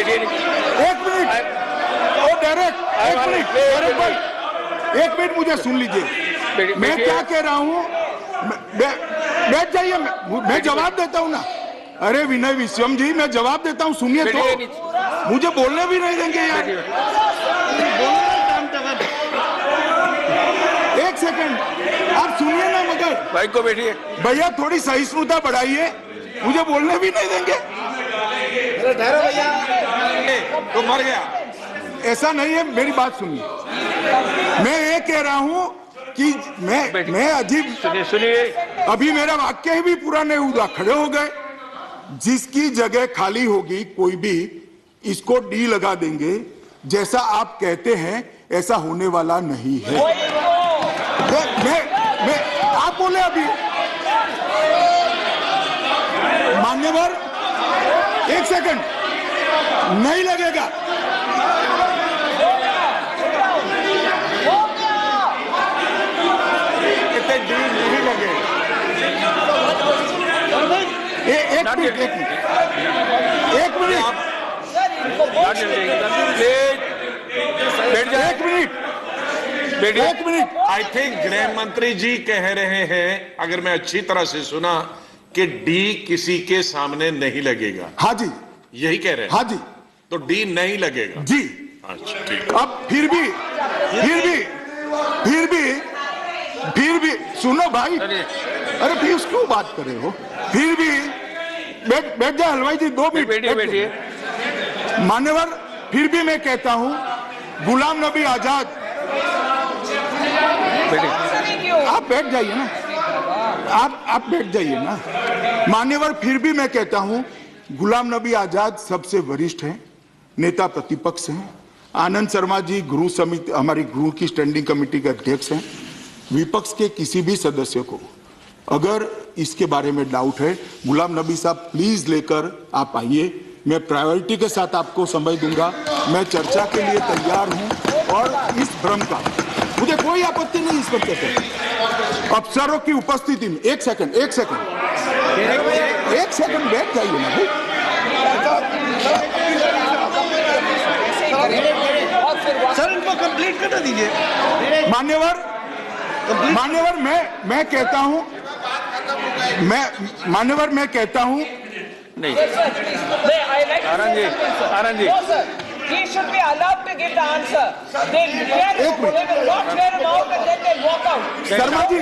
एक मिनट, ओ डायरेक्ट, एक मिनट मुझे सुन लीजिए। मैं क्या कह रहा हूँ, बैठ जाइए, मैं जवाब देता हूँ ना। अरे विनय विश्वम जी, मैं जवाब देता हूँ, सुनिए तो। मुझे बोलने भी नहीं देंगे यार। एक सेकंड, आप सुनिए ना। मगर भाई को बैठिए भैया, थोड़ी सहिष्णुता बढ़ाइए, मुझे बोलने भी नहीं देंगे। ठहरो भैया, तो मर गया। ऐसा नहीं है, मेरी बात सुनिए। मैं ये कह रहा हूँ कि मैं अजीब, सुनिए, अभी मेरा वाक्य भी पूरा नहीं हुआ, खड़े हो गए। जिसकी जगह खाली होगी कोई भी, इसको डी लगा देंगे। जैसा आप कहते हैं ऐसा होने वाला नहीं है। मैं आप बोले अभी, मान्यवर, एक सेकंड, नहीं लगेगा। नहीं लगेगा। एक मिनट, एक मिनट, एक मिनट। आई थिंक गृह मंत्री जी कह रहे हैं, अगर मैं अच्छी तरह से सुना, कि डी किसी के सामने नहीं लगेगा। हाँ जी, यही कह रहे हैं। हाँ जी, तो डी नहीं लगेगा जी। अच्छा, ठीक। अब फिर भी सुनो भाई। अरे फिर क्यों बात कर रहे हो? फिर भी बैठ जाए हलवाई जी, 2 मिनट बैठिए। मान्यवर, फिर भी मैं कहता हूं, गुलाम नबी आजाद, आप बैठ जाइए ना, आप बैठ जाइए ना। मान्यवर, फिर भी मैं कहता हूं, गुलाम नबी आजाद सबसे वरिष्ठ हैं, नेता प्रतिपक्ष हैं। आनंद शर्मा जी गृह समिति, हमारी गृह की स्टैंडिंग कमेटी के अध्यक्ष हैं। विपक्ष के किसी भी सदस्य को अगर इसके बारे में डाउट है, गुलाम नबी साहब प्लीज लेकर आप आइए। मैं प्रायोरिटी के साथ आपको समय दूंगा। मैं चर्चा के लिए तैयार हूं, और इस भ्रम का मुझे कोई आपत्ति नहीं इस वक्त है। अफसरों की उपस्थिति में, एक सेकंड बैठ जाइए ना भाई। सर, इनको कंप्लीट करना दीजिए। मान्यवर, मैं कहता हूं, मैं कहता हूं, नहीं, Anand ji, He should be allowed to give the answer. They will not clear him out and then they'll walk out. Sharma ji,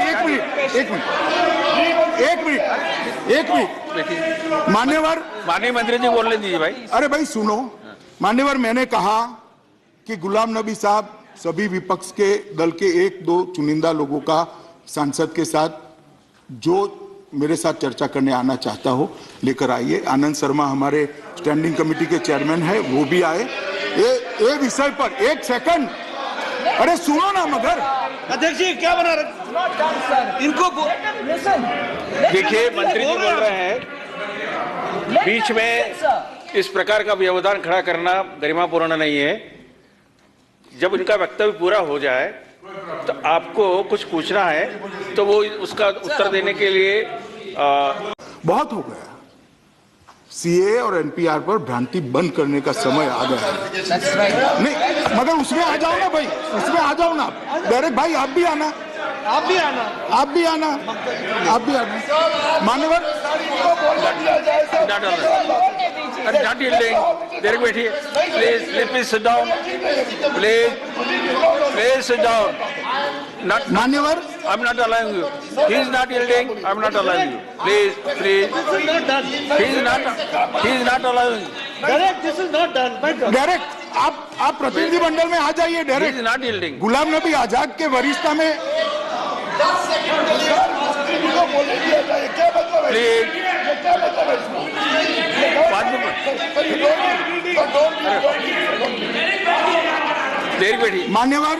एक मिनट। मान्यवर, माननीय मंत्री जी बोलने दीजिए भाई। अरे भाई सुनो। मान्यवर, मैंने कहा कि गुलाम नबी साहब सभी विपक्ष के दल के 1-2 चुनिंदा लोगों का सांसद के साथ जो मेरे साथ चर्चा करने आना चाहता हो लेकर आइए। आनंद शर्मा हमारे स्टैंडिंग कमेटी के चेयरमैन है, वो भी आए। ये विषय पर एक सेकंड, अरे सुनो ना। मगर अध्यक्ष जी क्या बना रहे इनको? देखिए, मंत्री जी बोल रहे हैं, बीच में इस प्रकार का व्यवधान खड़ा करना गरिमापूर्ण नहीं है। जब उनका वक्तव्य पूरा हो जाए तो आपको कुछ पूछना है, तो वो उसका उत्तर देने के लिए बहुत हो गया। सीए और एनपीआर पर भ्रांति बंद करने का समय आ गया है। नहीं, मगर उसमें आ जाओ ना भाई, उसमें आ जाओ ना। डायरेक्ट भाई, आप भी आना। मान्यवर, not yielding. There बैठिए, please sit down. Please sit down. मान्यवर, I'm not allowing you. He is not yielding. I'm not allowing you. Please. He is not allowing you. This is not done. Direct आप प्रतिनिधि मंडल में आ जाइए। He is direct not yielding. Ghulam Nabi Azad के वरिष्ठता में Please. देर बैठिए। मान्यवर,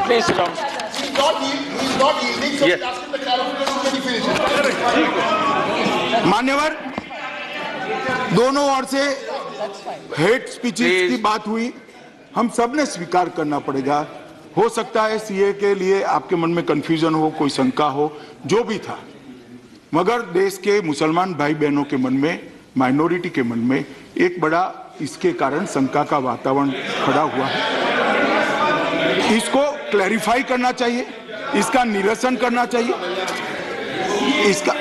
Please sit down. Yes. मान्यवर, दोनों ओर से हेट स्पीचेस की बात हुई, हम सब ने स्वीकार करना पड़ेगा। हो सकता है सीए के लिए आपके मन में कंफ्यूजन हो, कोई शंका हो, जो भी था, मगर देश के मुसलमान भाई बहनों के मन में माइनॉरिटी के मन में एक बड़ा इसके कारण शंका का वातावरण खड़ा हुआ है। इसको क्लैरिफाई करना चाहिए, इसका निरसन करना चाहिए। इसका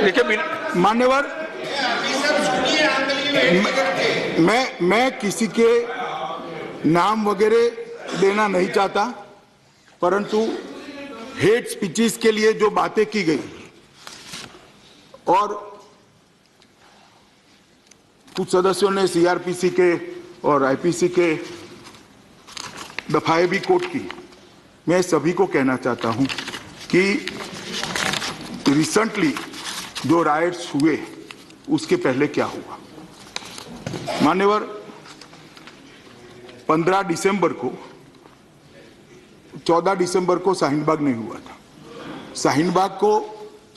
देखिए मान्यवर, मैं किसी के नाम वगैरह देना नहीं चाहता, परंतु हेट स्पीचेस के लिए जो बातें की गई और कुछ सदस्यों ने सीआरपीसी के और आईपीसी के दफाएं भी कोट की, मैं सभी को कहना चाहता हूं कि रिसेंटली जो राइट्स हुए उसके पहले क्या हुआ। मान्यवर, 15 दिसंबर को 14 दिसंबर को शाहीन बाग नहीं हुआ था। शाहीन बाग को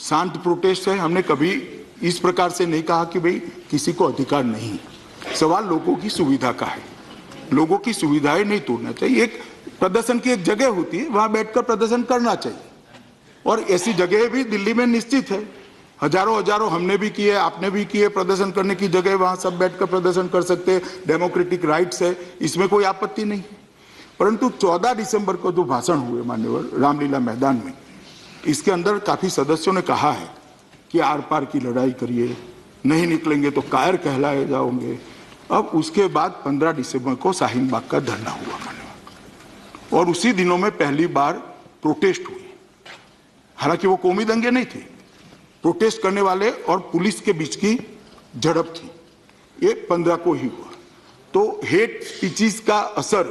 शांत प्रोटेस्ट है, हमने कभी इस प्रकार से नहीं कहा कि भाई किसी को अधिकार नहीं। सवाल लोगों की सुविधा का है, लोगों की सुविधाएं नहीं तोड़ना चाहिए। एक प्रदर्शन की एक जगह होती है, वहां बैठकर प्रदर्शन करना चाहिए और ऐसी जगह भी दिल्ली में निश्चित है। हजारों हमने भी किए, आपने भी किए, प्रदर्शन करने की जगह वहां सब बैठकर प्रदर्शन कर सकते हैं, डेमोक्रेटिक राइट्स है, इसमें कोई आपत्ति नहीं है। परंतु 14 दिसंबर को जो भाषण हुए मान्यवर रामलीला मैदान में, इसके अंदर काफी सदस्यों ने कहा है कि आर पार की लड़ाई करिए, नहीं निकलेंगे तो कायर कहलाए जाओगे। अब उसके बाद 15 दिसंबर को शाहीन बाग का धरना हुआ मान्यवर, और उसी दिनों में पहली बार प्रोटेस्ट हुई। हालांकि वो कौमी दंगे नहीं थे, प्रोटेस्ट करने वाले और पुलिस के बीच की झड़प थी। ये 15 को ही हुआ। तो हेट स्पीचेस का असर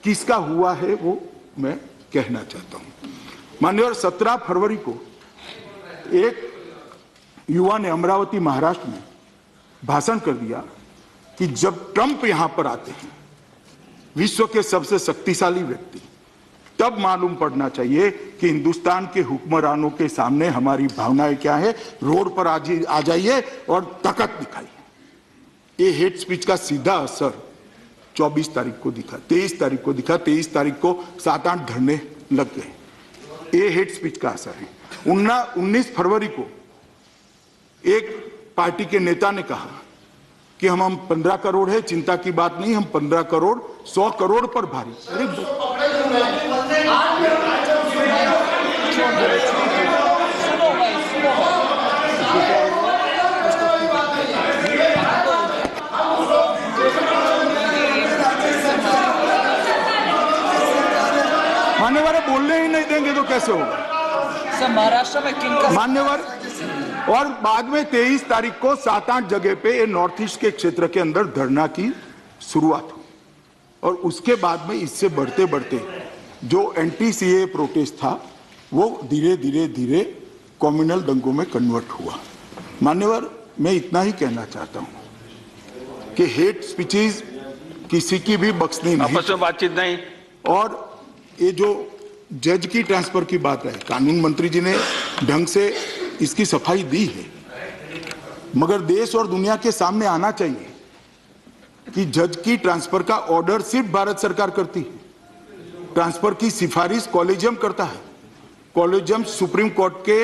किसका हुआ है वो मैं कहना चाहता हूं। माननीय 17 फरवरी को एक युवा ने अमरावती महाराष्ट्र में भाषण कर दिया कि जब ट्रंप यहां पर आते हैं, विश्व के सबसे शक्तिशाली व्यक्ति, तब मालूम पड़ना चाहिए कि हिंदुस्तान के हुक्मरानों के सामने हमारी भावनाएं क्या है। रोड पर आ जाइए और ताकत दिखाइए। ये हेट स्पीच का सीधा असर 24 तारीख को दिखा, 23 तारीख को दिखा, 23 तारीख को 7-8 धरने लग गए। ये हेट स्पीच का असर है। 19 फरवरी को एक पार्टी के नेता ने कहा कि हम 15 करोड़ है, चिंता की बात नहीं, हम 15 करोड़ 100 करोड़ पर भारी। मान्यवर बोलने ही नहीं देंगे तो कैसे होगा। सर, महाराष्ट्र में किनका मान्यवर, और बाद में 23 तारीख को 7-8 जगह पे ये नॉर्थ ईस्ट के क्षेत्र के अंदर धरना की शुरुआत हुई और उसके बाद में इससे बढ़ते बढ़ते जो एंटी सीए प्रोटेस्ट था वो धीरे धीरे कम्युनल दंगों में कन्वर्ट हुआ। मान्यवर, मैं इतना ही कहना चाहता हूं कि हेट स्पीचेस किसी की भी बख्शनी नहीं, आपस में बातचीत नहीं। और ये जो जज की ट्रांसफर की बात है, कानून मंत्री जी ने ढंग से इसकी सफाई दी है, मगर देश और दुनिया के सामने आना चाहिए कि जज की ट्रांसफर का ऑर्डर सिर्फ भारत सरकार करती है, ट्रांसफर की सिफारिश कॉलेजियम करता है। कॉलेजियम सुप्रीम कोर्ट के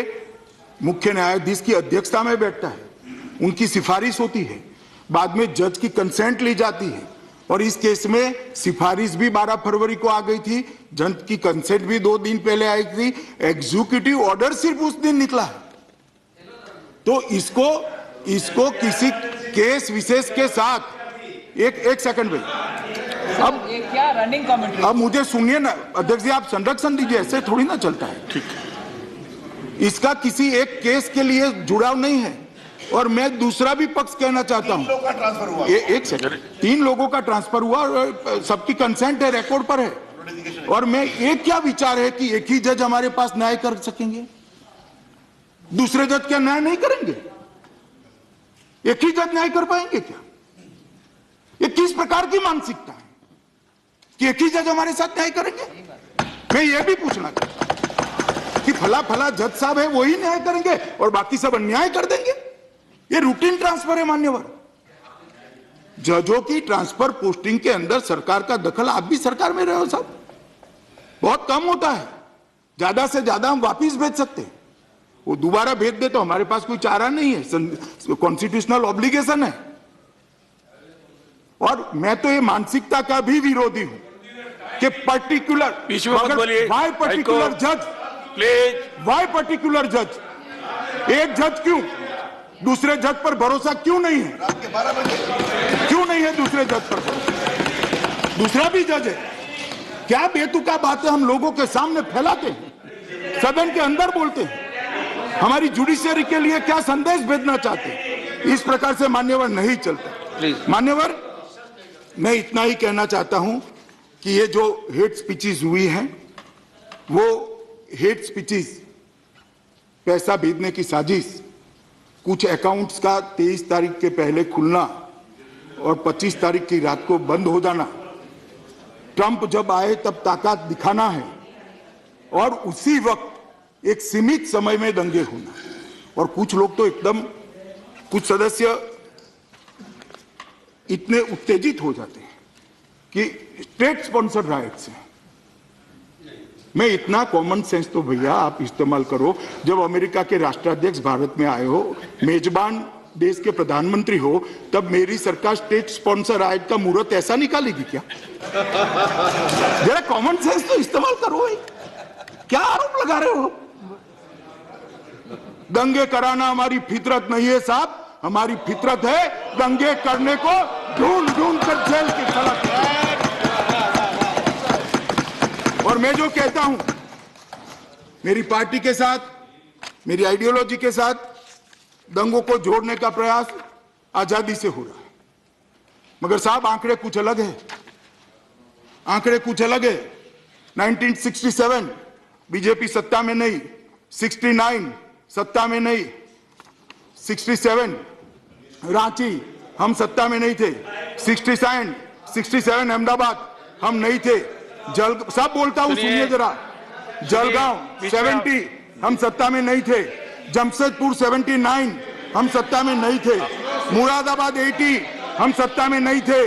मुख्य न्यायाधीश की अध्यक्षता में बैठता है, उनकी सिफारिश होती है, बाद में जज की कंसेंट ली जाती है और इस केस में सिफारिश भी 12 फरवरी को आ गई थी, जज की कंसेंट भी 2 दिन पहले आई थी, एग्जीक्यूटिव ऑर्डर सिर्फ उस दिन निकला है। तो इसको किसी केस विशेष के साथ एक सेकंड भाई, अब ये क्या रनिंग कमेंट्री। अब मुझे सुनिए ना अध्यक्ष जी, आप संरक्षण दीजिए, ऐसे थोड़ी ना चलता है। ठीक, इसका किसी एक केस के लिए जुड़ाव नहीं है। और मैं दूसरा भी पक्ष कहना चाहता हूं, एक सेकंड, 3 लोगों का ट्रांसफर हुआ और सबकी कंसेंट है, रिकॉर्ड पर है। और मैं एक क्या विचार है कि एक ही जज हमारे पास न्याय कर सकेंगे, दूसरे जज क्या न्याय नहीं करेंगे? एक ही जज न्याय कर पाएंगे क्या? ये किस प्रकार की मानसिकता है कि एक ही जज हमारे साथ न्याय करेंगे? मैं ये भी पूछना चाहता कि फला जज साहब है वही न्याय करेंगे और बाकी सब अन्याय कर देंगे? ये रूटीन ट्रांसफर है मान्यवर। जजों की ट्रांसफर पोस्टिंग के अंदर सरकार का दखल, आप भी सरकार में रहे हो साहब, बहुत कम होता है, ज्यादा से ज्यादा हम वापिस भेज सकते हैं। वो दोबारा भेज दे तो हमारे पास कोई चारा नहीं है, कॉन्स्टिट्यूशनल ऑब्लिगेशन है। और मैं तो ये मानसिकता का भी विरोधी हूं कि पर्टिकुलर वाई पर्टिकुलर जज, वाई पर्टिकुलर जज, एक जज क्यों, दूसरे जज पर भरोसा क्यों नहीं है, क्यों नहीं है दूसरे जज पर भरोसा? दूसरा भी जज है। क्या बेतुका बातें हम लोगों के सामने फैलाते हैं, सदन के अंदर बोलते हैं, हमारी जुडिशियरी के लिए क्या संदेश भेजना चाहते हैं? इस प्रकार से मान्यवर नहीं चलता। मान्यवर, मैं इतना ही कहना चाहता हूं कि ये जो हेट स्पीचेस हुई हैं, वो हेट स्पीचेस, पैसा भेजने की साजिश, कुछ अकाउंट्स का 23 तारीख के पहले खुलना और 25 तारीख की रात को बंद हो जाना, ट्रंप जब आए तब ताकत दिखाना है, और उसी वक्त एक सीमित समय में दंगे होना। और कुछ लोग तो एकदम, कुछ सदस्य इतने उत्तेजित हो जाते हैं कि स्टेट स्पॉन्सर्ड राइट्स हैं। मैं इतना कॉमन सेंस तो भैया आप इस्तेमाल करो। जब अमेरिका के राष्ट्राध्यक्ष भारत में आए हो, मेजबान देश के प्रधानमंत्री हो, तब मेरी सरकार स्टेट स्पॉन्सर राइट का मुहूर्त ऐसा निकालेगी क्या? जरा कॉमन सेंस तो इस्तेमाल करो भाई। क्या आरोप लगा रहे हो? दंगे कराना हमारी फितरत नहीं है साहब, हमारी फितरत है दंगे करने को ढूंढ ढूंढ कर जेल की सड़क। और मैं जो कहता हूं, मेरी पार्टी के साथ, मेरी आइडियोलॉजी के साथ दंगों को जोड़ने का प्रयास आजादी से हो रहा है, मगर साहब आंकड़े कुछ अलग है, आंकड़े कुछ अलग है। 1967 बीजेपी सत्ता में नहीं, 69 सत्ता में नहीं, 67 रांची हम सत्ता में नहीं थे, 67 अहमदाबाद हम नहीं थे, सब बोलता हूं सुनिए जरा, जलगांव 70 हम सत्ता में नहीं थे, जमशेदपुर 79 हम सत्ता में नहीं थे, मुरादाबाद 80 हम सत्ता में नहीं थे,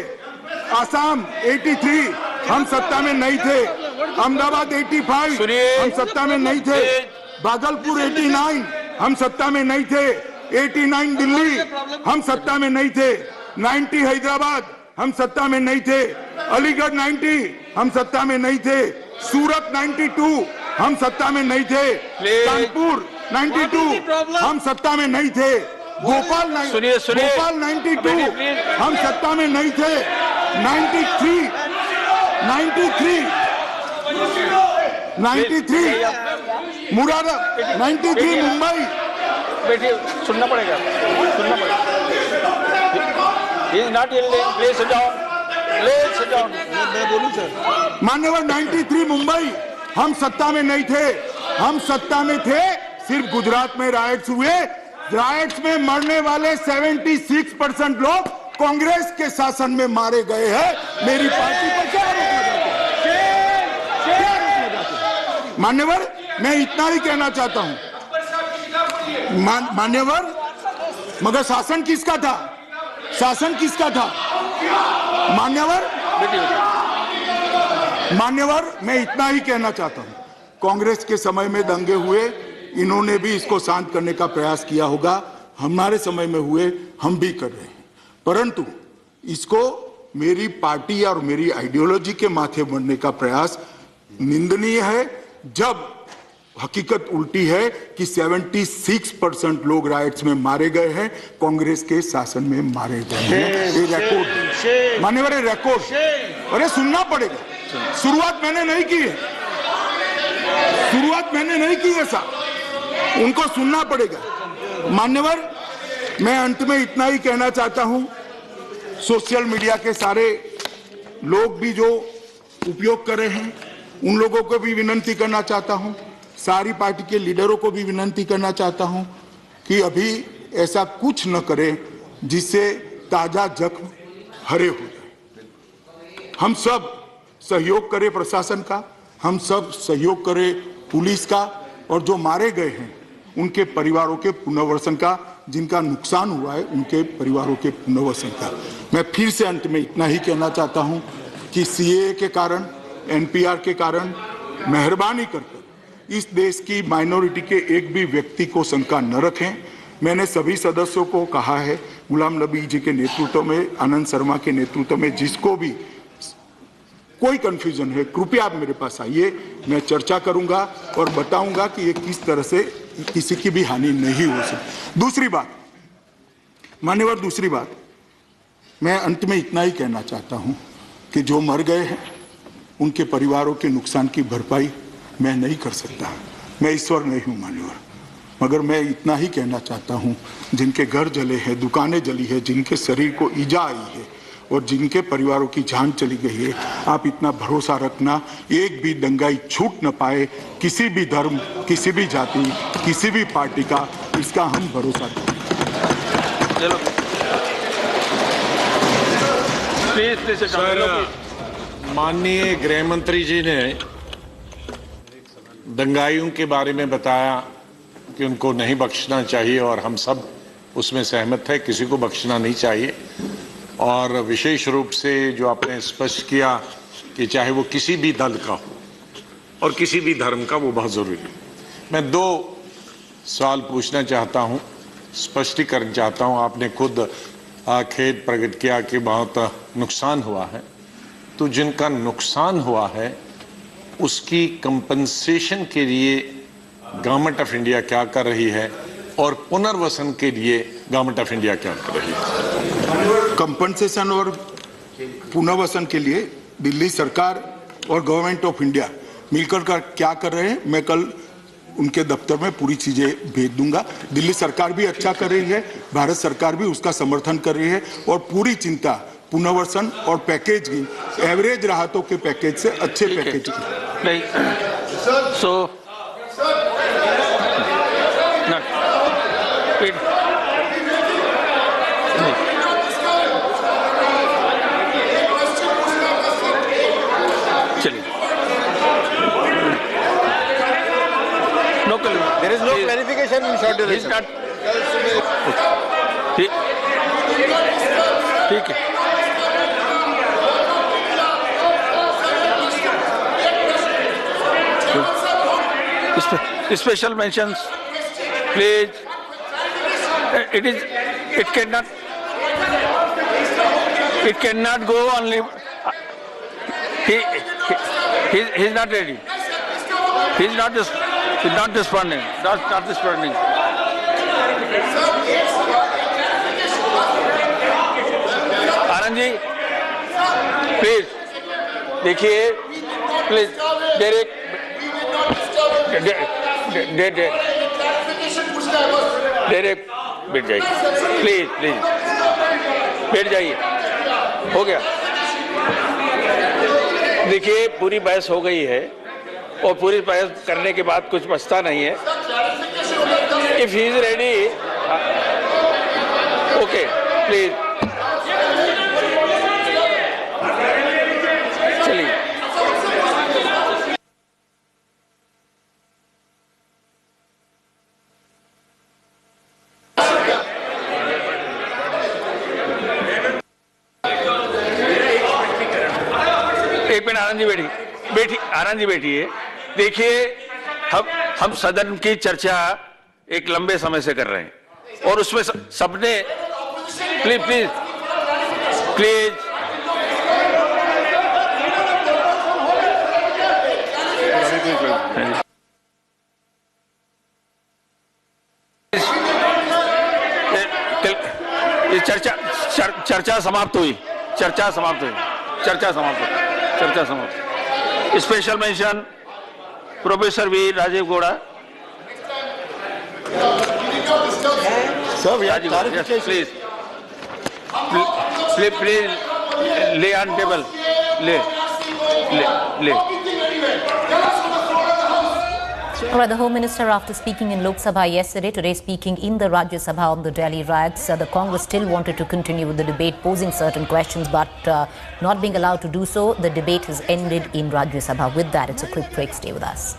आसाम 83 हम सत्ता में नहीं थे, अहमदाबाद 85 हम सत्ता में नहीं थे, भागलपुर 89 हम सत्ता में नहीं थे, 89 दिल्ली हम सत्ता में नहीं थे, 90 हैदराबाद हम सत्ता में नहीं थे, अलीगढ़ 90 हम सत्ता में नहीं थे, सूरत 92 हम सत्ता में नहीं थे, कानपुर 92 हम सत्ता में नहीं थे, भोपाल 92 हम सत्ता में नहीं थे, 93 मुरादाबाद 93 मुंबई। बेटिए सुनना पड़ेगा, सुनना पड़ेगा। He is not yielding. Please sit down. Please sit down. मैं बोलूं सर? मान्यवर 93 मुंबई हम सत्ता में नहीं थे, हम सत्ता में थे सिर्फ गुजरात में राइट्स हुए, राइट्स में मरने वाले 76% लोग कांग्रेस के शासन में मारे गए हैं। मेरी पार्टी पर क्या आरोप लगाते हैं? मान्यवर मैं इतना ही कहना चाहता हूं, मान्यवर, मगर शासन किसका था? शासन किसका था? मान्यवर मैं इतना ही कहना चाहता हूं, कांग्रेस के समय में दंगे हुए, इन्होंने भी इसको शांत करने का प्रयास किया होगा, हमारे समय में हुए, हम भी कर रहे हैं, परंतु इसको मेरी पार्टी और मेरी आइडियोलॉजी के माथे बनने का प्रयास निंदनीय है, जब हकीकत उल्टी है कि 76% लोग राइट्स में मारे गए हैं, कांग्रेस के शासन में मारे गए हैं। ये रिकॉर्ड मान्यवर, रिकॉर्ड, अरे सुनना पड़ेगा। शुरुआत मैंने नहीं की है, शुरुआत मैंने नहीं की है साहब, उनको सुनना पड़ेगा। मान्यवर मैं अंत में इतना ही कहना चाहता हूं, सोशल मीडिया के सारे लोग भी जो उपयोग कर रहे हैं, उन लोगों को भी विनंती करना चाहता हूं, सारी पार्टी के लीडरों को भी विनंती करना चाहता हूं कि अभी ऐसा कुछ न करें जिससे ताजा जख्म हरे हो जाए। हम सब सहयोग करें प्रशासन का, हम सब सहयोग करें पुलिस का, और जो मारे गए हैं उनके परिवारों के पुनर्वसन का, जिनका नुकसान हुआ है उनके परिवारों के पुनर्वसन का। मैं फिर से अंत में इतना ही कहना चाहता हूं कि सीएए के कारण, एनपीआर के कारण, मेहरबानी कर इस देश की माइनॉरिटी के एक भी व्यक्ति को शंका न रखें। मैंने सभी सदस्यों को कहा है, गुलाम नबी जी के नेतृत्व में, आनंद शर्मा के नेतृत्व में, जिसको भी कोई कंफ्यूजन है कृपया आप मेरे पास आइए, मैं चर्चा करूंगा और बताऊंगा कि ये किस तरह से किसी की भी हानि नहीं हो सकती। दूसरी बात मान्यवर, दूसरी बात मैं अंत में इतना ही कहना चाहता हूं कि जो मर गए हैं उनके परिवारों के नुकसान की भरपाई मैं नहीं कर सकता, मैं ईश्वर नहीं हूं मान्यवर, मगर मैं इतना ही कहना चाहता हूं, जिनके घर जले हैं, दुकानें जली है, जिनके शरीर को ईजा आई है और जिनके परिवारों की जान चली गई है, आप इतना भरोसा रखना एक भी दंगाई छूट न पाए, किसी भी धर्म, किसी भी जाति, किसी भी पार्टी का, इसका हम भरोसा करें। चलो प्लीज सर, माननीय गृह मंत्री जी ने दंगाइयों के बारे में बताया कि उनको नहीं बख्शना चाहिए और हम सब उसमें सहमत है, किसी को बख्शना नहीं चाहिए। और विशेष रूप से जो आपने स्पष्ट किया कि चाहे वो किसी भी दल का हो और किसी भी धर्म का, वो बहुत जरूरी है। मैं 2 सवाल पूछना चाहता हूं, स्पष्टीकरण चाहता हूं। आपने खुद खेद प्रकट किया कि बहुत नुकसान हुआ है, तो जिनका नुकसान हुआ है उसकी कंपनसेशन के लिए गवर्नमेंट ऑफ इंडिया क्या कर रही है और पुनर्वसन के लिए गवर्नमेंट ऑफ इंडिया क्या कर रही है? कंपनसेशन और पुनर्वसन के लिए दिल्ली सरकार और गवर्नमेंट ऑफ इंडिया मिलकर क्या कर रहे हैं, मैं कल उनके दफ्तर में पूरी चीजें भेज दूंगा। दिल्ली सरकार भी अच्छा कर रही है, भारत सरकार भी उसका समर्थन कर रही है और पूरी चिंता पुनर्वसन और पैकेज की, एवरेज राहतों के पैकेज से अच्छे पैकेज की नहीं। सो There is no clarification in short duration. ठीक है। Special mentions, please. It cannot go only. He's not ready. He's not responding. Not responding. Anand ji, please देखिए, प्लीज डायरेक्ट बैठ जाइए, प्लीज बैठ जाइए, हो गया। देखिए, पूरी बहस हो गई है और पूरी बहस करने के बाद कुछ बचता नहीं है। If he is ready, okay, please चलिए। एक मिनट, आनंद जी आनंद जी बैठिए। देखिए, हम सदन की चर्चा एक लंबे समय से कर रहे हैं और उसमें सबने प्लीज चर्चा समाप्त हुई। Special mention professor V Rajeev Gowda. Please lay on table, lay. Right, the Home Minister, after speaking in Lok Sabha yesterday, today speaking in the Rajya Sabha on the Delhi riots, the Congress still wanted to continue with the debate, posing certain questions, but not being allowed to do so. The debate has ended in Rajya Sabha. With that, it's a quick break. Stay with us.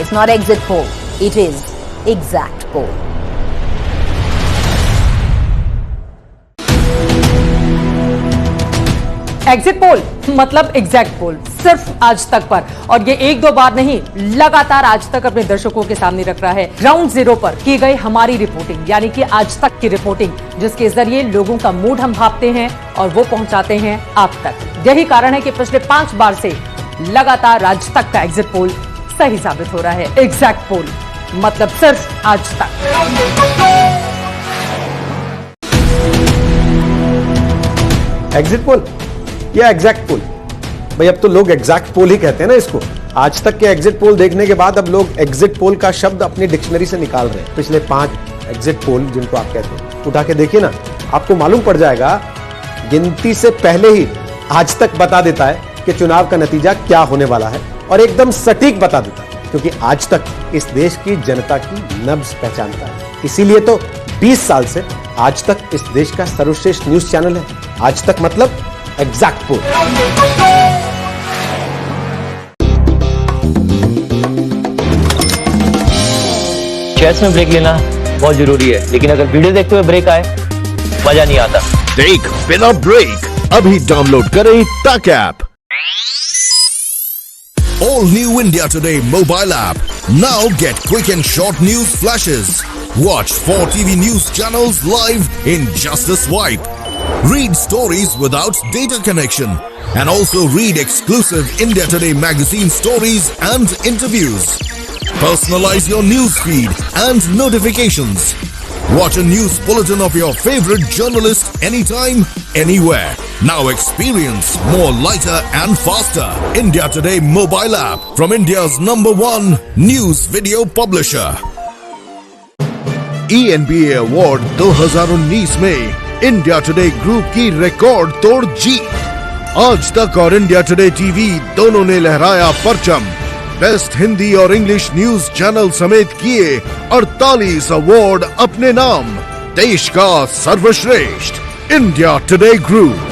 is not exit poll, it is exact poll. Exit poll मतलब exact पोल सिर्फ आज तक पर, और ये एक दो बार नहीं, लगातार आज तक अपने दर्शकों के सामने रख रहा है ग्राउंड जीरो पर की गई हमारी रिपोर्टिंग, यानी कि आज तक की रिपोर्टिंग, जिसके जरिए लोगों का मूड हम भांपते हैं और वो पहुंचाते हैं आप तक। यही कारण है कि पिछले 5 बार से लगातार आज तक का एग्जिट पोल सही साबित हो रहा है। एग्जैक्ट पोल मतलब सिर्फ आज तक। एग्जिट पोल या एग्जैक्ट पोल? भाई अब तो लोग एग्जैक्ट पोल ही कहते हैं ना इसको। आज तक के एग्जिट पोल देखने के बाद अब लोग एग्जिट पोल का शब्द अपनी डिक्शनरी से निकाल रहे हैं। पिछले 5 एग्जिट पोल जिनको आप कहते हैं उठा के देखिए ना, आपको मालूम पड़ जाएगा। गिनती से पहले ही आज तक बता देता है कि चुनाव का नतीजा क्या होने वाला है, और एकदम सटीक बता देता है, क्योंकि आज तक इस देश की जनता की नब्ज पहचानता है। इसीलिए तो 20 साल से आज तक इस देश का सर्वश्रेष्ठ न्यूज चैनल है आज तक, मतलब एग्जैक्ट पोल। चैट्स में ब्रेक लेना बहुत जरूरी है, लेकिन अगर वीडियो देखते हुए ब्रेक आए मजा नहीं आता। देख बिना ब्रेक अभी डाउनलोड करें तक app. All new India Today mobile app. Now get quick and short news flashes. Watch 4 TV news channels live in just a swipe. Read stories without data connection. And also read exclusive India Today magazine stories and interviews. Personalize your news feed and notifications. Watch a news bulletin of your favorite journalist anytime, anywhere. Now experience more lighter and faster. India Today mobile app from India's #1 news video publisher. ENBA Award 2019 में India today group की record तोड़ जीत। आज तक और India today TV दोनों ने लहराया परचम। बेस्ट हिंदी और इंग्लिश न्यूज चैनल समेत किए 48 अवार्ड अपने नाम। देश का सर्वश्रेष्ठ इंडिया टुडे ग्रुप।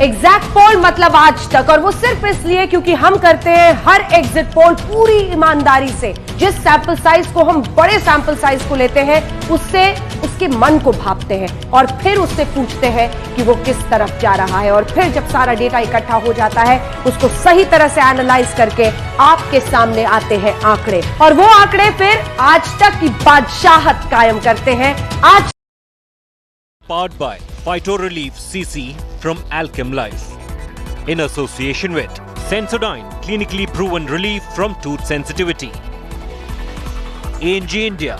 एग्जैक्ट पोल मतलब आज तक, और वो सिर्फ इसलिए क्योंकि हम करते हैं हर एग्जिट पोल पूरी ईमानदारी से। जिस सैंपल साइज को हम बड़े सैंपल साइज को लेते हैं, उससे उसके मन को भांपते हैं और फिर उससे पूछते हैं कि वो किस तरफ जा रहा है, और फिर जब सारा डेटा इकट्ठा हो जाता है उसको सही तरह से एनालाइज करके आपके सामने आते हैं आंकड़े, और वो आंकड़े फिर आज तक की बादशाहत कायम करते हैं। आज Powered by Phyto Relief CC from Alchem Life in association with Sensodyne, clinically proven relief from tooth sensitivity. ANG India.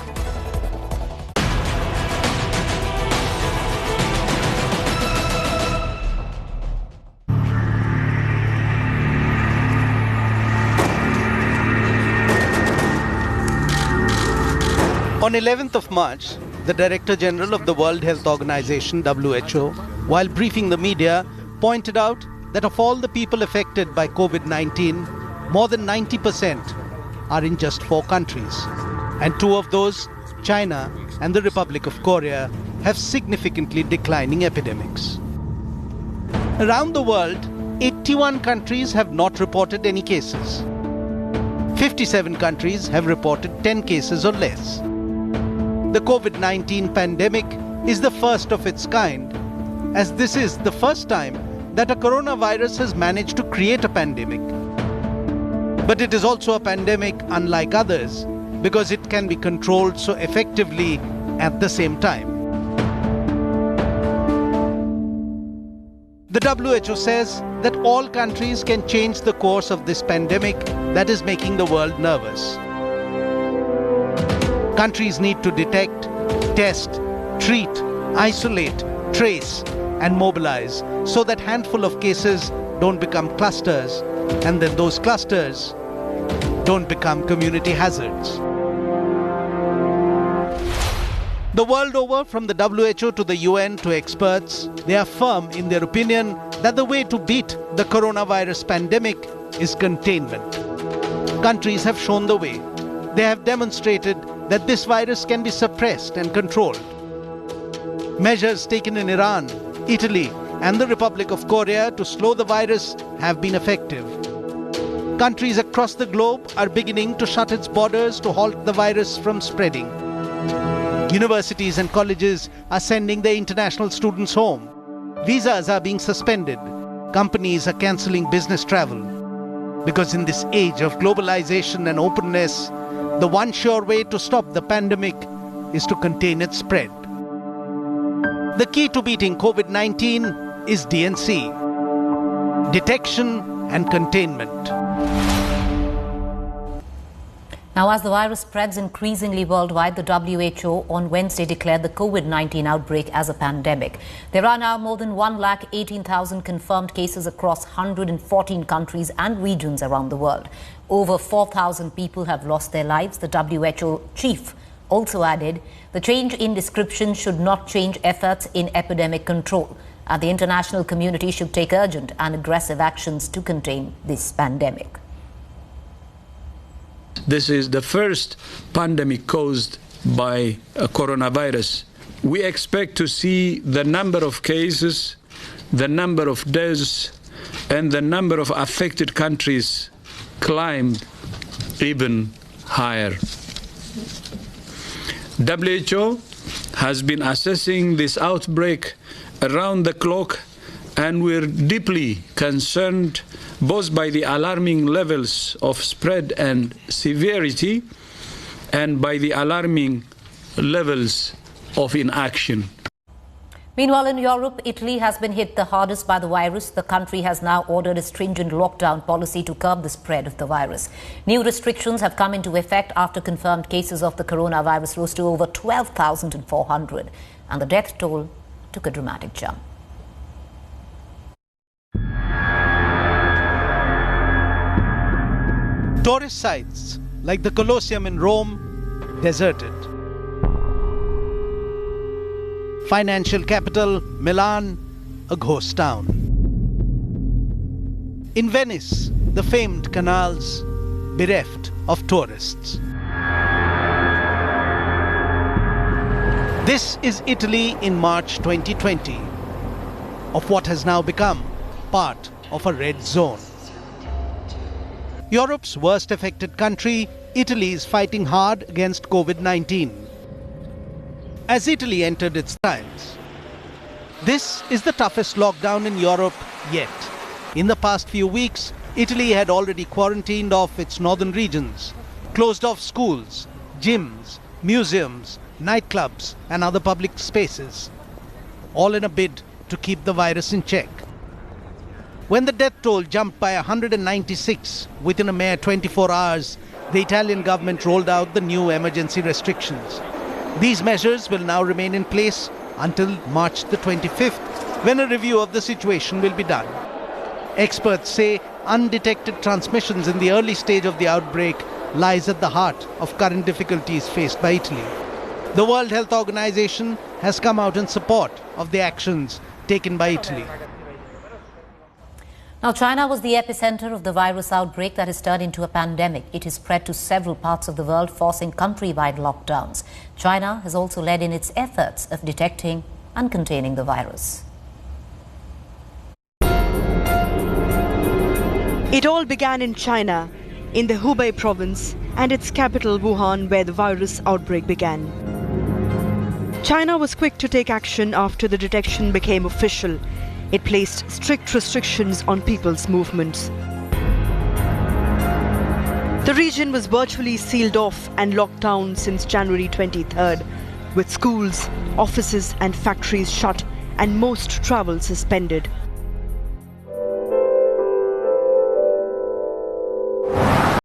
On 11th of March, the Director General of the World Health Organization, WHO, while briefing the media, pointed out that of all the people affected by COVID-19, more than 90% are in just 4 countries. And 2 of those, China and the Republic of Korea, have significantly declining epidemics. Around the world, 81 countries have not reported any cases. 57 countries have reported 10 cases or less. The COVID-19 pandemic is the first of its kind, as this is the first time that a coronavirus has managed to create a pandemic. But it is also a pandemic unlike others because it can be controlled so effectively at the same time. The WHO says that all countries can change the course of this pandemic that is making the world nervous. Countries need to detect, test, treat, isolate, trace, and mobilize so that handful of cases don't become clusters, and then those clusters don't become community hazards. The world over, from the WHO to the UN to experts, they are firm in their opinion that the way to beat the coronavirus pandemic is containment. Countries have shown the way. They have demonstrated that this virus can be suppressed and controlled. Measures taken in Iran, Italy, and the Republic of Korea to slow the virus have been effective. Countries across the globe are beginning to shut its borders to halt the virus from spreading. Universities and colleges are sending their international students home. Visas are being suspended. Companies are cancelling business travel. Because in this age of globalization and openness, the one sure way to stop the pandemic is to contain its spread. The key to beating COVID-19 is DNC: detection and containment. Now, as the virus spreads increasingly worldwide, the WHO on Wednesday declared the COVID-19 outbreak as a pandemic. There are now more than 118,000 confirmed cases across 114 countries and regions around the world. Over 4,000 people have lost their lives. The WHO chief also added the change in description should not change efforts in epidemic control, and the international community should take urgent and aggressive actions to contain this pandemic. This is the first pandemic caused by a coronavirus. We expect to see the number of cases, the number of deaths, and the number of affected countries climb even higher. WHO has been assessing this outbreak around the clock, and we're deeply concerned both by the alarming levels of spread and severity and by the alarming levels of inaction. Meanwhile, in Europe, Italy has been hit the hardest by the virus. The country has now ordered a stringent lockdown policy to curb the spread of the virus. New restrictions have come into effect after confirmed cases of the coronavirus rose to over 12,400, and the death toll took a dramatic jump. Tourist sites like the Colosseum in Rome, deserted. Financial capital, Milan, a ghost town. In Venice, the famed canals, bereft of tourists. This is Italy in March 2020, of what has now become part of a red zone. Europe's worst affected country, Italy is fighting hard against COVID-19. As Italy entered its trials, this is the toughest lockdown in Europe yet. In the past few weeks, Italy had already quarantined off its northern regions, closed off schools, gyms, museums, nightclubs and other public spaces, all in a bid to keep the virus in check. When the death toll jumped by 196 within a mere 24 hours, the Italian government rolled out the new emergency restrictions. These measures will now remain in place until March the 25th, when a review of the situation will be done. Experts say undetected transmissions in the early stage of the outbreak lies at the heart of current difficulties faced by Italy. The World Health Organization has come out in support of the actions taken by Italy. Now, China was the epicenter of the virus outbreak that has turned into a pandemic. It has spread to several parts of the world, forcing countrywide lockdowns. China has also led in its efforts of detecting and containing the virus. It all began in China, in the Hubei province and its capital Wuhan, where the virus outbreak began. China was quick to take action after the detection became official. It placed strict restrictions on people's movements. The region was virtually sealed off and locked down since January 23rd, with schools, offices and factories shut and most travel suspended.